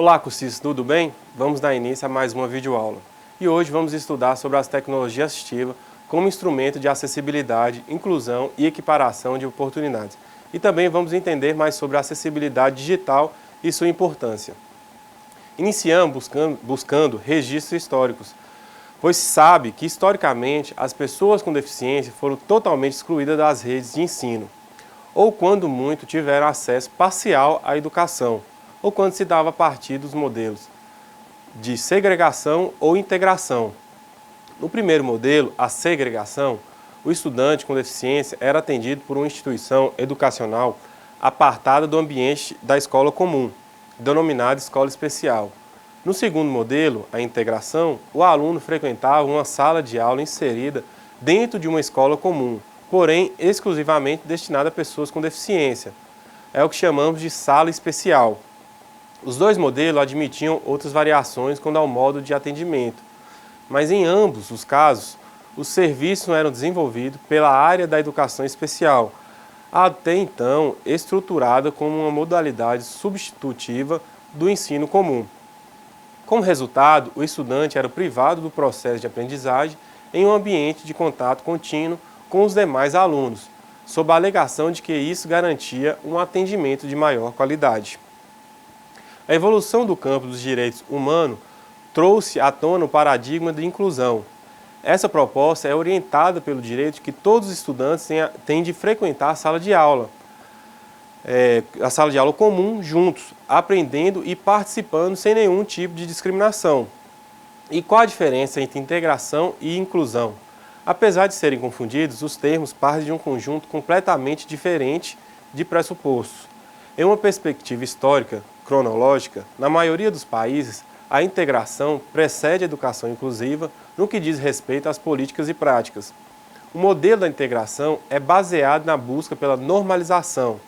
Olá, cursis, tudo bem? Vamos dar início a mais uma videoaula. E hoje vamos estudar sobre as tecnologias assistivas como instrumento de acessibilidade, inclusão e equiparação de oportunidades. E também vamos entender mais sobre a acessibilidade digital e sua importância. Iniciamos buscando registros históricos, pois se sabe que historicamente as pessoas com deficiência foram totalmente excluídas das redes de ensino, ou quando muito tiveram acesso parcial à educação, ou quando se dava a partir dos modelos de segregação ou integração. No primeiro modelo, a segregação, o estudante com deficiência era atendido por uma instituição educacional apartada do ambiente da escola comum, denominada escola especial. No segundo modelo, a integração, o aluno frequentava uma sala de aula inserida dentro de uma escola comum, porém exclusivamente destinada a pessoas com deficiência. É o que chamamos de sala especial. Os dois modelos admitiam outras variações quanto ao modo de atendimento, mas em ambos os casos, os serviços não eram desenvolvidos pela área da educação especial, até então estruturada como uma modalidade substitutiva do ensino comum. Como resultado, o estudante era privado do processo de aprendizagem em um ambiente de contato contínuo com os demais alunos, sob a alegação de que isso garantia um atendimento de maior qualidade. A evolução do campo dos direitos humanos trouxe à tona o paradigma de inclusão. Essa proposta é orientada pelo direito de que todos os estudantes têm de frequentar a sala de aula comum juntos, aprendendo e participando sem nenhum tipo de discriminação. E qual a diferença entre integração e inclusão? Apesar de serem confundidos, os termos partem de um conjunto completamente diferente de pressupostos. Em uma perspectiva histórica, cronológica, na maioria dos países, a integração precede a educação inclusiva no que diz respeito às políticas e práticas. O modelo da integração é baseado na busca pela normalização.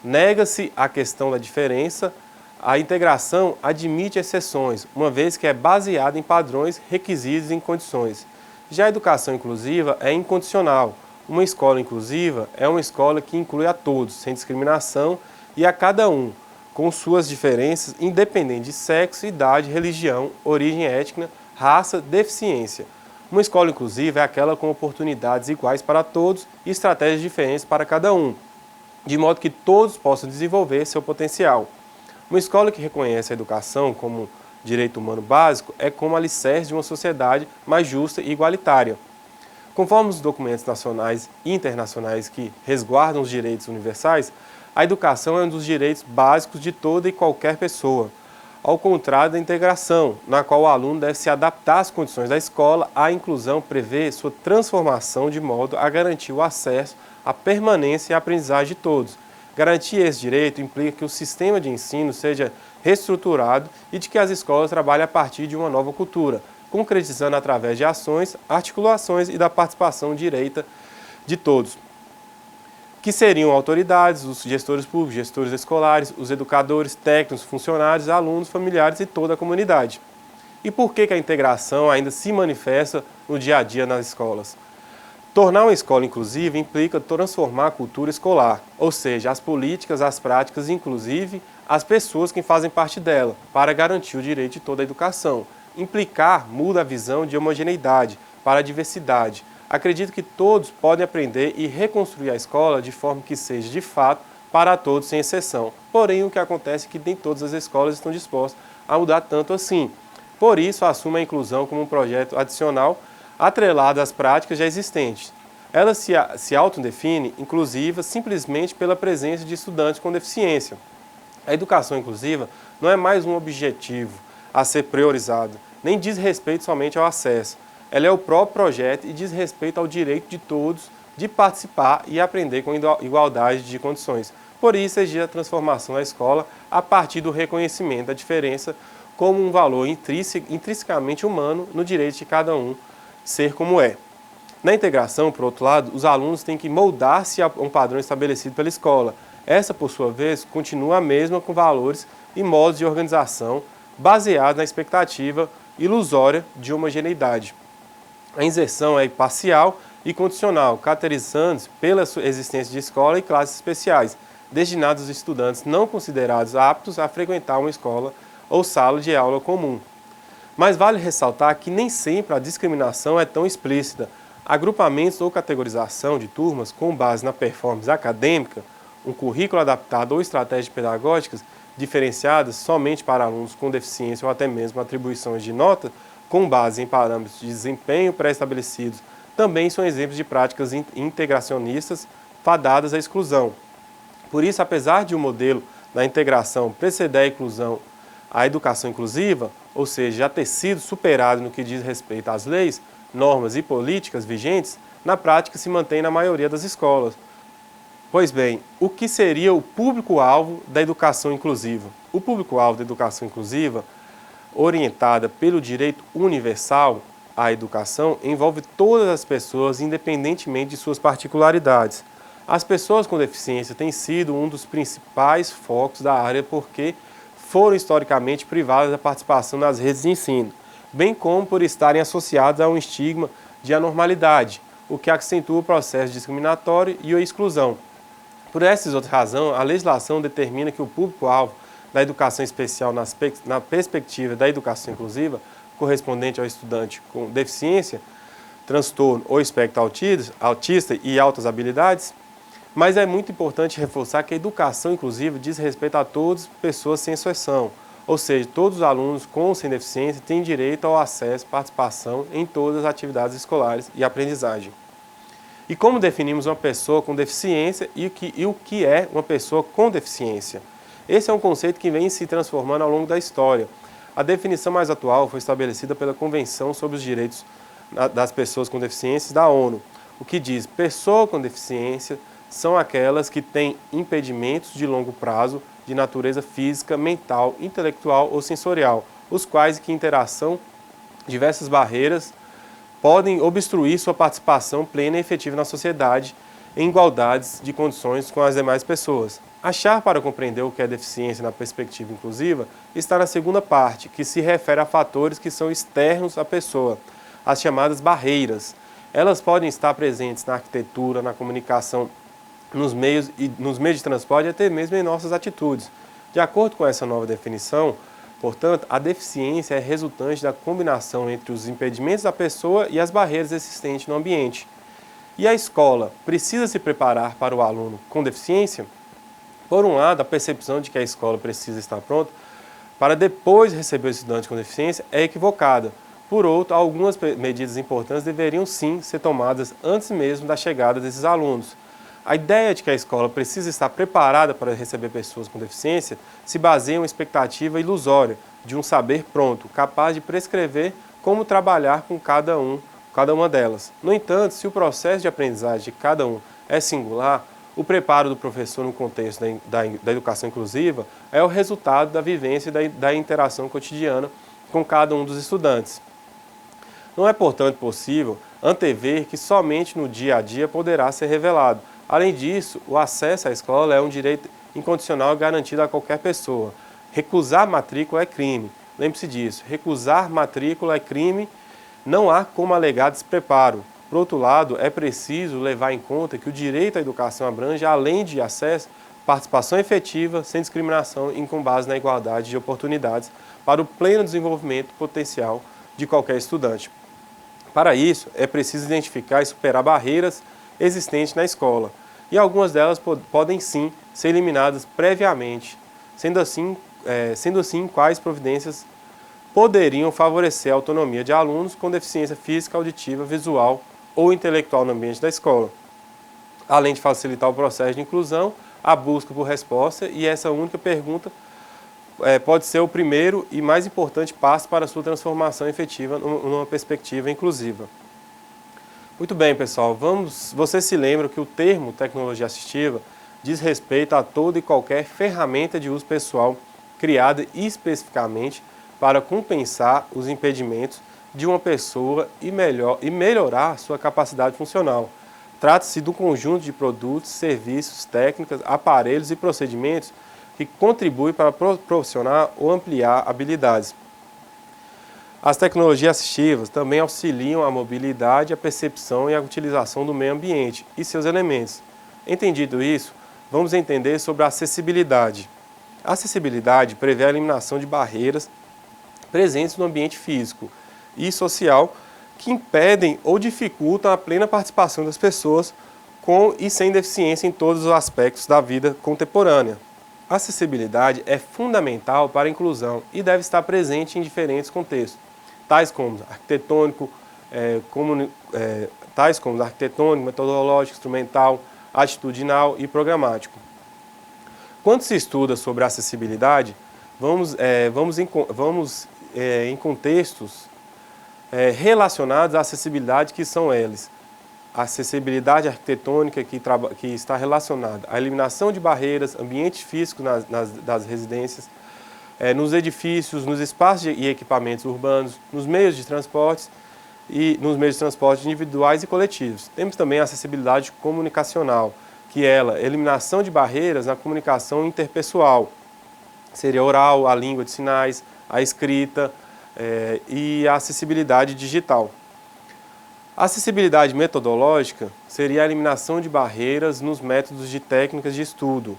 Nega-se a questão da diferença, a integração admite exceções, uma vez que é baseada em padrões, requisitos e condições. Já a educação inclusiva é incondicional. Uma escola inclusiva é uma escola que inclui a todos, sem discriminação, e a cada um, com suas diferenças, independente de sexo, idade, religião, origem étnica, raça, deficiência. Uma escola inclusiva é aquela com oportunidades iguais para todos e estratégias diferentes para cada um, de modo que todos possam desenvolver seu potencial. Uma escola que reconhece a educação como direito humano básico é como alicerce de uma sociedade mais justa e igualitária. Conforme os documentos nacionais e internacionais que resguardam os direitos universais, a educação é um dos direitos básicos de toda e qualquer pessoa, ao contrário da integração, na qual o aluno deve se adaptar às condições da escola. A inclusão prevê sua transformação de modo a garantir o acesso, a permanência e a aprendizagem de todos. Garantir esse direito implica que o sistema de ensino seja reestruturado e de que as escolas trabalhem a partir de uma nova cultura, concretizando através de ações, articulações e da participação direita de todos, que seriam autoridades, os gestores públicos, gestores escolares, os educadores, técnicos, funcionários, alunos, familiares e toda a comunidade. E por que a integração ainda se manifesta no dia a dia nas escolas? Tornar uma escola inclusiva implica transformar a cultura escolar, ou seja, as políticas, as práticas, inclusive as pessoas que fazem parte dela, para garantir o direito de toda a educação. Implicar muda a visão de homogeneidade para a diversidade. Acredito que todos podem aprender e reconstruir a escola de forma que seja, de fato, para todos, sem exceção. Porém, o que acontece é que nem todas as escolas estão dispostas a mudar tanto assim. Por isso, assumo a inclusão como um projeto adicional, atrelado às práticas já existentes. Ela se autodefine inclusiva simplesmente pela presença de estudantes com deficiência. A educação inclusiva não é mais um objetivo a ser priorizado, nem diz respeito somente ao acesso. Ela é o próprio projeto e diz respeito ao direito de todos de participar e aprender com igualdade de condições. Por isso, exige a transformação da escola a partir do reconhecimento da diferença como um valor intrinsecamente humano no direito de cada um ser como é. Na integração, por outro lado, os alunos têm que moldar-se a um padrão estabelecido pela escola. Essa, por sua vez, continua a mesma com valores e modos de organização baseados na expectativa ilusória de homogeneidade. A inserção é parcial e condicional, caracterizando-se pela existência de escola e classes especiais, destinadas aos estudantes não considerados aptos a frequentar uma escola ou sala de aula comum. Mas vale ressaltar que nem sempre a discriminação é tão explícita. Agrupamentos ou categorização de turmas com base na performance acadêmica, um currículo adaptado ou estratégias pedagógicas diferenciadas somente para alunos com deficiência ou até mesmo atribuições de nota com base em parâmetros de desempenho pré-estabelecidos também são exemplos de práticas integracionistas fadadas à exclusão. Por isso, apesar de o modelo da integração preceder a inclusão, a educação inclusiva, ou seja, já ter sido superado no que diz respeito às leis, normas e políticas vigentes, na prática se mantém na maioria das escolas. Pois bem, o que seria o público-alvo da educação inclusiva? O público-alvo da educação inclusiva, orientada pelo direito universal à educação, envolve todas as pessoas, independentemente de suas particularidades. As pessoas com deficiência têm sido um dos principais focos da área porque foram historicamente privadas da participação nas redes de ensino, bem como por estarem associadas a um estigma de anormalidade, o que acentua o processo discriminatório e a exclusão. Por essas outras razões, a legislação determina que o público-alvo da educação especial na perspectiva da educação inclusiva, correspondente ao estudante com deficiência, transtorno ou espectro autista e altas habilidades. Mas é muito importante reforçar que a educação inclusiva diz respeito a todas as pessoas sem exceção, ou seja, todos os alunos com ou sem deficiência têm direito ao acesso e participação em todas as atividades escolares e aprendizagem. E como definimos uma pessoa com deficiência e o que é uma pessoa com deficiência? Esse é um conceito que vem se transformando ao longo da história. A definição mais atual foi estabelecida pela Convenção sobre os Direitos das Pessoas com Deficiência da ONU, o que diz: pessoa com deficiência são aquelas que têm impedimentos de longo prazo de natureza física, mental, intelectual ou sensorial, os quais que interação diversas barreiras podem obstruir sua participação plena e efetiva na sociedade em igualdades de condições com as demais pessoas. A chave para compreender o que é deficiência na perspectiva inclusiva está na segunda parte, que se refere a fatores que são externos à pessoa, as chamadas barreiras. Elas podem estar presentes na arquitetura, na comunicação, nos meios de transporte e até mesmo em nossas atitudes. De acordo com essa nova definição, portanto, a deficiência é resultante da combinação entre os impedimentos da pessoa e as barreiras existentes no ambiente. E a escola precisa se preparar para o aluno com deficiência? Por um lado, a percepção de que a escola precisa estar pronta para depois receber o estudante com deficiência é equivocada. Por outro, algumas medidas importantes deveriam sim ser tomadas antes mesmo da chegada desses alunos. A ideia de que a escola precisa estar preparada para receber pessoas com deficiência se baseia em uma expectativa ilusória de um saber pronto, capaz de prescrever como trabalhar com cada uma delas. No entanto, se o processo de aprendizagem de cada um é singular, o preparo do professor no contexto da educação inclusiva é o resultado da vivência e da interação cotidiana com cada um dos estudantes. Não é, portanto, possível antever que somente no dia a dia poderá ser revelado. Além disso, o acesso à escola é um direito incondicional garantido a qualquer pessoa. Recusar matrícula é crime. Lembre-se disso, recusar matrícula é crime, não há como alegar despreparo. Por outro lado, é preciso levar em conta que o direito à educação abrange, além de acesso, participação efetiva, sem discriminação e com base na igualdade de oportunidades para o pleno desenvolvimento potencial de qualquer estudante. Para isso, é preciso identificar e superar barreiras existentes na escola, e algumas delas podem sim ser eliminadas previamente, sendo assim, quais providências poderiam favorecer a autonomia de alunos com deficiência física, auditiva, visual ou intelectual no ambiente da escola, além de facilitar o processo de inclusão, a busca por resposta, e essa única pergunta pode ser o primeiro e mais importante passo para a sua transformação efetiva numa perspectiva inclusiva. Muito bem, pessoal, você se lembra que o termo tecnologia assistiva diz respeito a toda e qualquer ferramenta de uso pessoal criada especificamente para compensar os impedimentos de uma pessoa e melhorar sua capacidade funcional. Trata-se do conjunto de produtos, serviços, técnicas, aparelhos e procedimentos que contribuem para proporcionar ou ampliar habilidades. As tecnologias assistivas também auxiliam a mobilidade, a percepção e a utilização do meio ambiente e seus elementos. Entendido isso, vamos entender sobre a acessibilidade. A acessibilidade prevê a eliminação de barreiras presentes no ambiente físico e social que impedem ou dificultam a plena participação das pessoas com e sem deficiência em todos os aspectos da vida contemporânea. A acessibilidade é fundamental para a inclusão e deve estar presente em diferentes contextos, tais como arquitetônico, metodológico, instrumental, atitudinal e programático. Quando se estuda sobre acessibilidade, vamos em contextos relacionados à acessibilidade, que são eles: a acessibilidade arquitetônica, que está relacionada à eliminação de barreiras, ambiente físico das residências, nos edifícios, nos espaços e equipamentos urbanos, nos meios de transporte individuais e coletivos. Temos também a acessibilidade comunicacional, que é a eliminação de barreiras na comunicação interpessoal. Seria oral, a língua de sinais, a escrita e a acessibilidade digital. A acessibilidade metodológica seria a eliminação de barreiras nos métodos de técnicas de estudo,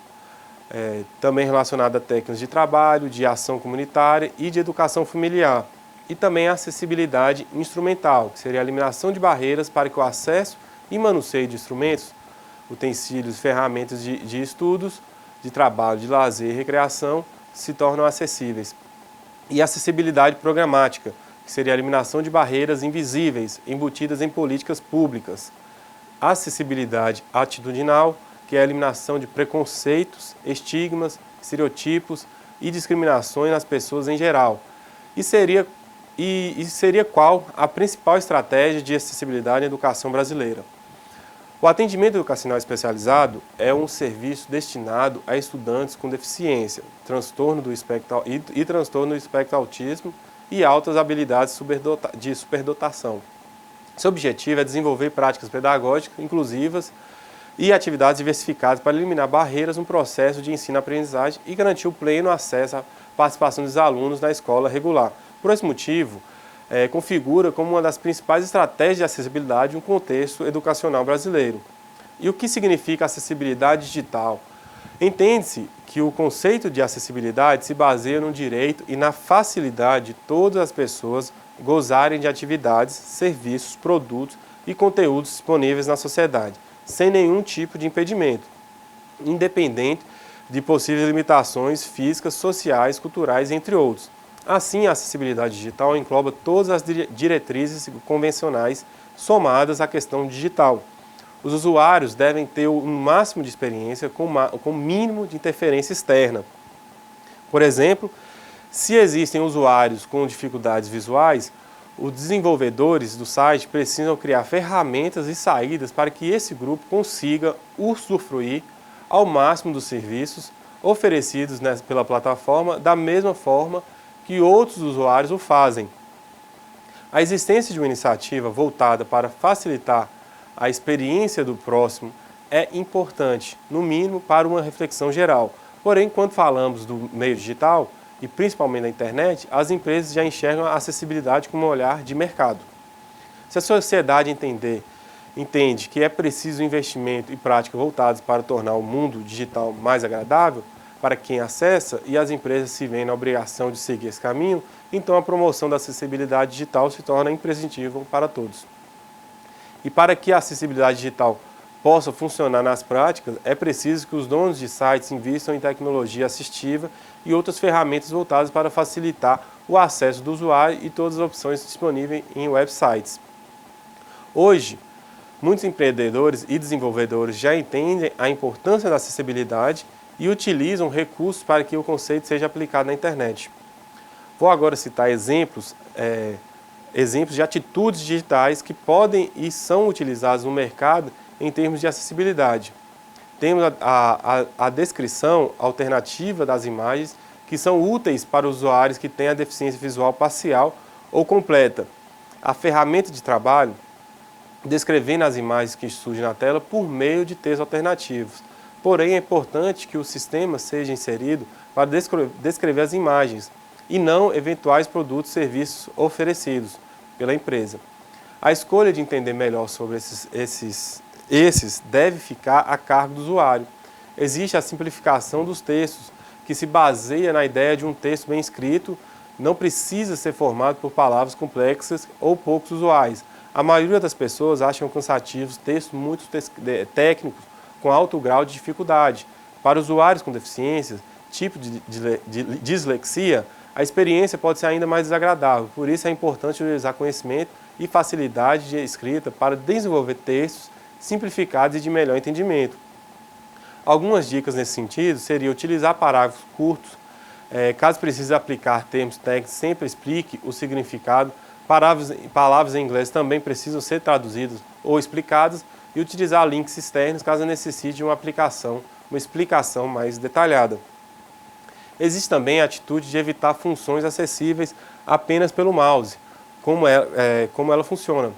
também relacionada a técnicas de trabalho, de ação comunitária e de educação familiar. E também a acessibilidade instrumental, que seria a eliminação de barreiras para que o acesso e manuseio de instrumentos, utensílios, ferramentas de estudos, de trabalho, de lazer e recreação se tornam acessíveis. E a acessibilidade programática, que seria a eliminação de barreiras invisíveis embutidas em políticas públicas. A acessibilidade atitudinal, que é a eliminação de preconceitos, estigmas, estereotipos e discriminações nas pessoas em geral. E seria qual a principal estratégia de acessibilidade na educação brasileira? O atendimento educacional especializado é um serviço destinado a estudantes com deficiência, transtorno do espectro autismo e altas habilidades de superdotação. Seu objetivo é desenvolver práticas pedagógicas inclusivas e atividades diversificadas para eliminar barreiras no processo de ensino-aprendizagem e garantir o pleno acesso à participação dos alunos na escola regular. Por esse motivo, configura como uma das principais estratégias de acessibilidade um contexto educacional brasileiro. E o que significa acessibilidade digital? Entende-se que o conceito de acessibilidade se baseia no direito e na facilidade de todas as pessoas gozarem de atividades, serviços, produtos e conteúdos disponíveis na sociedade, sem nenhum tipo de impedimento, independente de possíveis limitações físicas, sociais, culturais, entre outros. Assim, a acessibilidade digital engloba todas as diretrizes convencionais somadas à questão digital. Os usuários devem ter o máximo de experiência com o mínimo de interferência externa. Por exemplo, se existem usuários com dificuldades visuais, os desenvolvedores do site precisam criar ferramentas e saídas para que esse grupo consiga usufruir ao máximo dos serviços oferecidos pela plataforma da mesma forma que outros usuários o fazem. A existência de uma iniciativa voltada para facilitar a experiência do próximo é importante, no mínimo para uma reflexão geral. Porém, quando falamos do meio digital, e principalmente da internet, as empresas já enxergam a acessibilidade como um olhar de mercado. Se a sociedade entende que é preciso investimento e prática voltados para tornar o mundo digital mais agradável para quem acessa e as empresas se veem na obrigação de seguir esse caminho, então a promoção da acessibilidade digital se torna imprescindível para todos. E para que a acessibilidade digital possa funcionar nas práticas, é preciso que os donos de sites invistam em tecnologia assistiva e outras ferramentas voltadas para facilitar o acesso do usuário e todas as opções disponíveis em websites. Hoje, muitos empreendedores e desenvolvedores já entendem a importância da acessibilidade e utilizam recursos para que o conceito seja aplicado na internet. Vou agora citar exemplos de atitudes digitais que podem e são utilizadas no mercado em termos de acessibilidade. Temos a descrição alternativa das imagens, que são úteis para usuários que têm a deficiência visual parcial ou completa. A ferramenta de trabalho, descrevendo as imagens que surgem na tela por meio de textos alternativos. Porém, é importante que o sistema seja inserido para descrever as imagens e não eventuais produtos e serviços oferecidos pela empresa. A escolha de entender melhor sobre esses deve ficar a cargo do usuário. Existe a simplificação dos textos que se baseia na ideia de um texto bem escrito, não precisa ser formado por palavras complexas ou poucos usuais. A maioria das pessoas acham cansativos textos muito técnicos com alto grau de dificuldade. Para usuários com deficiências, tipo de dislexia, a experiência pode ser ainda mais desagradável. Por isso é importante utilizar conhecimento e facilidade de escrita para desenvolver textos simplificados e de melhor entendimento. Algumas dicas nesse sentido seriam utilizar parágrafos curtos, caso precise aplicar termos técnicos, sempre explique o significado. Palavras em inglês também precisam ser traduzidas ou explicadas e utilizar links externos caso necessite de uma explicação mais detalhada. Existe também a atitude de evitar funções acessíveis apenas pelo mouse, como ela funciona.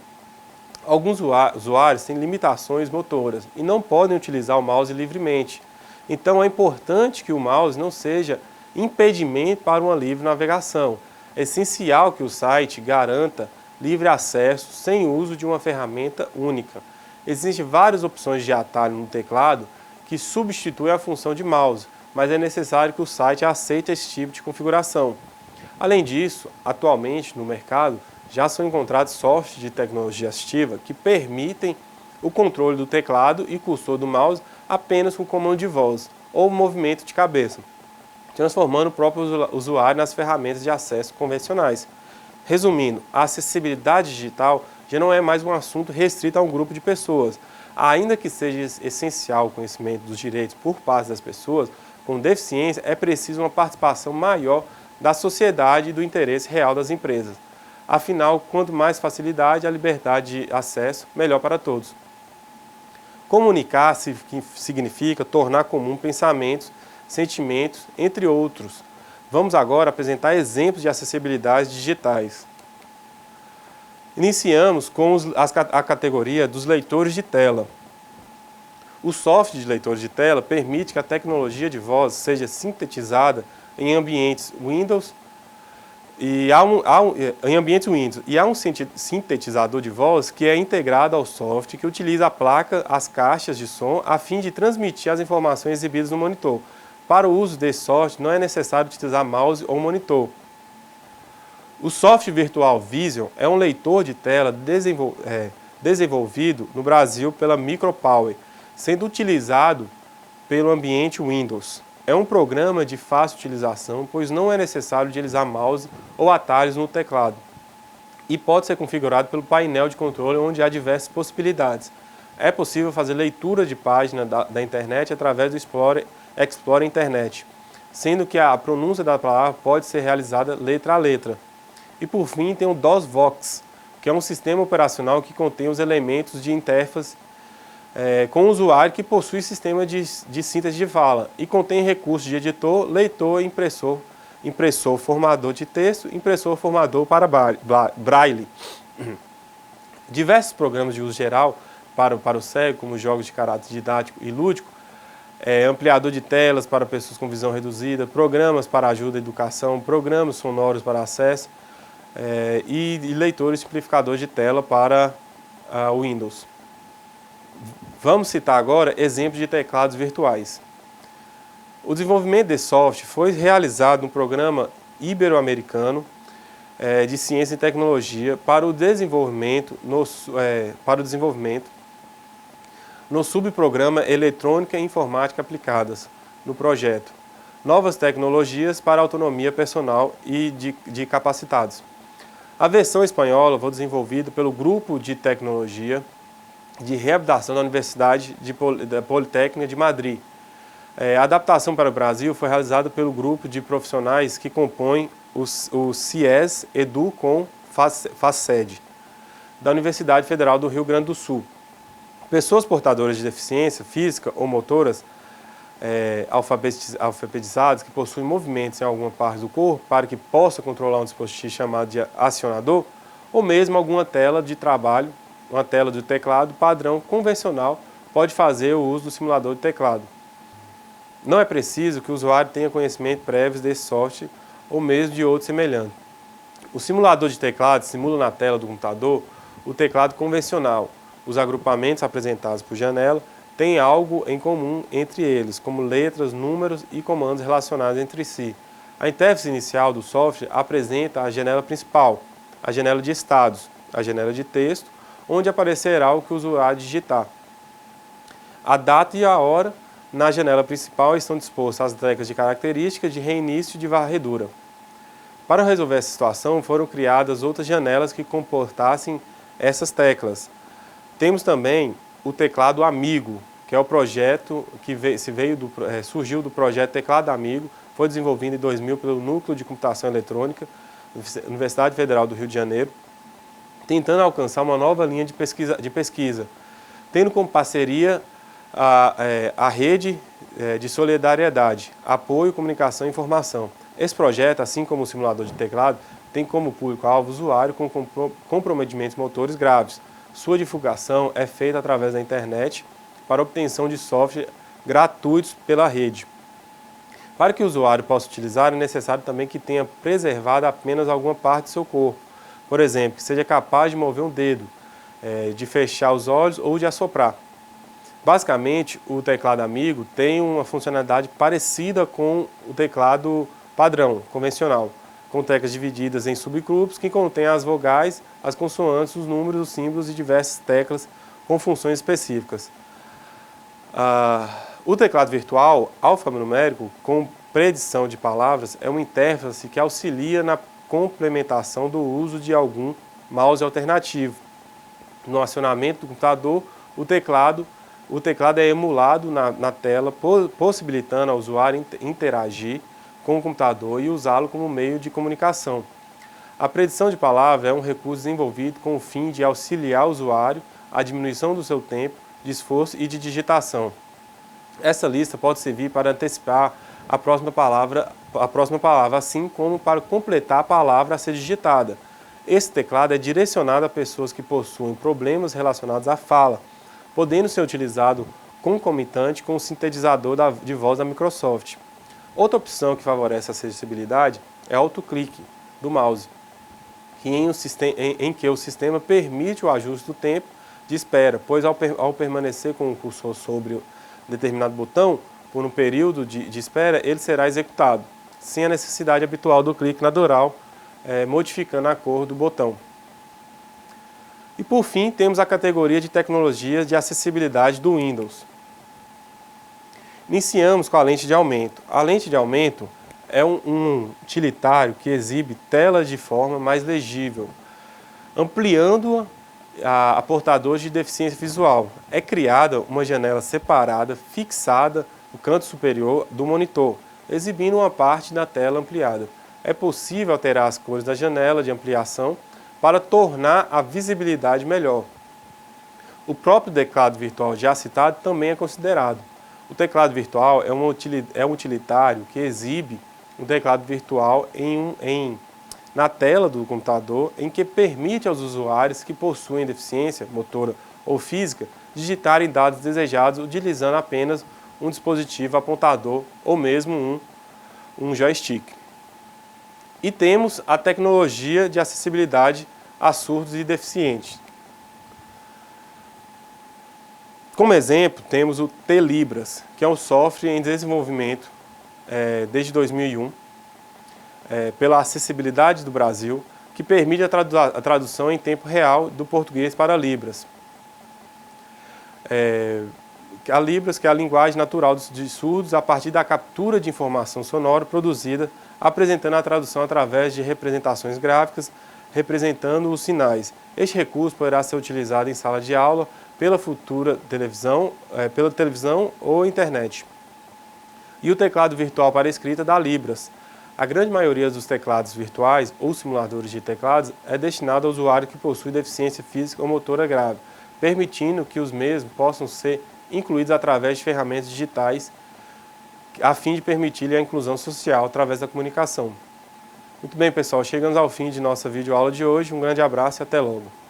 Alguns usuários têm limitações motoras e não podem utilizar o mouse livremente. Então é importante que o mouse não seja impedimento para uma livre navegação. É essencial que o site garanta livre acesso sem uso de uma ferramenta única. Existem várias opções de atalho no teclado que substituem a função de mouse, mas é necessário que o site aceite esse tipo de configuração. Além disso, atualmente no mercado já são encontrados softwares de tecnologia assistiva que permitem o controle do teclado e cursor do mouse apenas com comando de voz ou movimento de cabeça, transformando o próprio usuário nas ferramentas de acesso convencionais. Resumindo, a acessibilidade digital já não é mais um assunto restrito a um grupo de pessoas. Ainda que seja essencial o conhecimento dos direitos por parte das pessoas com deficiência, é preciso uma participação maior da sociedade e do interesse real das empresas. Afinal, quanto mais facilidade, a liberdade de acesso, melhor para todos. Comunicar significa tornar comum pensamentos, sentimentos, entre outros. Vamos agora apresentar exemplos de acessibilidade digitais. Iniciamos com a categoria dos leitores de tela. O software de leitores de tela permite que a tecnologia de voz seja sintetizada em ambientes Windows e há um sintetizador de voz que é integrado ao software que utiliza a placa, as caixas de som, a fim de transmitir as informações exibidas no monitor. Para o uso desse software não é necessário utilizar mouse ou monitor. O software Virtual Vision é um leitor de tela desenvolvido no Brasil pela Micropower, sendo utilizado pelo ambiente Windows. É um programa de fácil utilização, pois não é necessário utilizar mouse ou atalhos no teclado. E pode ser configurado pelo painel de controle, onde há diversas possibilidades. É possível fazer leitura de página da internet através do Explorer Internet, sendo que a pronúncia da palavra pode ser realizada letra a letra. E por fim tem o DOSVox, que é um sistema operacional que contém os elementos de interface com o usuário que possui sistema de síntese de fala e contém recursos de editor, leitor, impressor formador de texto, impressor formador para braille. Diversos programas de uso geral para o cego, como jogos de caráter didático e lúdico, ampliador de telas para pessoas com visão reduzida, programas para ajuda à educação, programas sonoros para acesso e leitores simplificadores de tela para o Windows. Vamos citar agora exemplos de teclados virtuais. O desenvolvimento desse software foi realizado no programa ibero-americano de ciência e tecnologia para o desenvolvimento no subprograma Eletrônica e Informática Aplicadas, no projeto Novas Tecnologias para a Autonomia Personal e de Capacitados. A versão espanhola foi desenvolvida pelo Grupo de Tecnologia de Reabilitação da Universidade da Politécnica de Madrid. A adaptação para o Brasil foi realizada pelo grupo de profissionais que compõem o CIES Edu com FACED, da Universidade Federal do Rio Grande do Sul. Pessoas portadoras de deficiência física ou motoras alfabetizadas que possuem movimentos em alguma parte do corpo para que possa controlar um dispositivo chamado de acionador ou mesmo alguma tela de trabalho, uma tela do teclado padrão convencional pode fazer o uso do simulador de teclado. Não é preciso que o usuário tenha conhecimento prévio desse software ou mesmo de outro semelhante. O simulador de teclado simula na tela do computador o teclado convencional, os agrupamentos apresentados por janela têm algo em comum entre eles, como letras, números e comandos relacionados entre si. A interface inicial do software apresenta a janela principal, a janela de estados, a janela de texto, onde aparecerá o que o usuário digitar. A data e a hora na janela principal estão dispostas as teclas de características de reinício e de varredura. Para resolver essa situação, foram criadas outras janelas que comportassem essas teclas. Temos também o teclado Amigo, que é o projeto que surgiu do projeto Teclado Amigo, foi desenvolvido em 2000 pelo Núcleo de Computação Eletrônica, Universidade Federal do Rio de Janeiro, tentando alcançar uma nova linha de pesquisa, tendo como parceria a rede de solidariedade, apoio, comunicação e informação. Esse projeto, assim como o simulador de teclado, tem como público-alvo usuário com comprometimentos motores graves. Sua divulgação é feita através da internet para obtenção de software gratuitos pela rede. Para que o usuário possa utilizar, é necessário também que tenha preservado apenas alguma parte do seu corpo. Por exemplo, que seja capaz de mover um dedo, de fechar os olhos ou de assoprar. Basicamente, o teclado Amigo tem uma funcionalidade parecida com o teclado padrão, convencional, com teclas divididas em subgrupos que contêm as vogais, as consoantes, os números, os símbolos e diversas teclas com funções específicas. O teclado virtual alfanumérico com predição de palavras é uma interface que auxilia na complementação do uso de algum mouse alternativo. No acionamento do computador, o teclado é emulado na tela, possibilitando ao usuário interagir com o computador e usá-lo como meio de comunicação. A predição de palavra é um recurso desenvolvido com o fim de auxiliar o usuário à diminuição do seu tempo de esforço e de digitação. Essa lista pode servir para antecipar a próxima palavra, assim como para completar a palavra a ser digitada. Esse teclado é direcionado a pessoas que possuem problemas relacionados à fala, podendo ser utilizado concomitante com o sintetizador de voz da Microsoft. Outra opção que favorece a acessibilidade é o autoclique do mouse, em que o sistema permite o ajuste do tempo de espera, pois ao permanecer com o cursor sobre determinado botão, por um período de espera, ele será executado, sem a necessidade habitual do clique natural, modificando a cor do botão. E por fim, temos a categoria de tecnologias de acessibilidade do Windows. Iniciamos com a lente de aumento. A lente de aumento é um utilitário que exibe telas de forma mais legível, ampliando a portadores de deficiência visual. É criada uma janela separada, fixada no canto superior do monitor, exibindo uma parte da tela ampliada. É possível alterar as cores da janela de ampliação para tornar a visibilidade melhor. O próprio teclado virtual já citado também é considerado. O teclado virtual é um utilitário que exibe um teclado virtual na tela do computador, em que permite aos usuários que possuem deficiência motora ou física digitarem dados desejados utilizando apenas um dispositivo apontador ou mesmo um joystick. E temos a tecnologia de acessibilidade a surdos e deficientes. Como exemplo, temos o T-Libras, que é um software em desenvolvimento desde 2001, pela Acessibilidade do Brasil, que permite a tradução em tempo real do português para Libras. A Libras, que é a linguagem natural de surdos, a partir da captura de informação sonora produzida, apresentando a tradução através de representações gráficas, representando os sinais. Este recurso poderá ser utilizado em sala de aula, pela televisão ou internet. E o teclado virtual para escrita da Libras. A grande maioria dos teclados virtuais ou simuladores de teclados é destinado ao usuário que possui deficiência física ou motora grave, permitindo que os mesmos possam ser incluídos através de ferramentas digitais, a fim de permitir-lhe a inclusão social através da comunicação. Muito bem, pessoal, chegamos ao fim de nossa videoaula de hoje. Um grande abraço e até logo.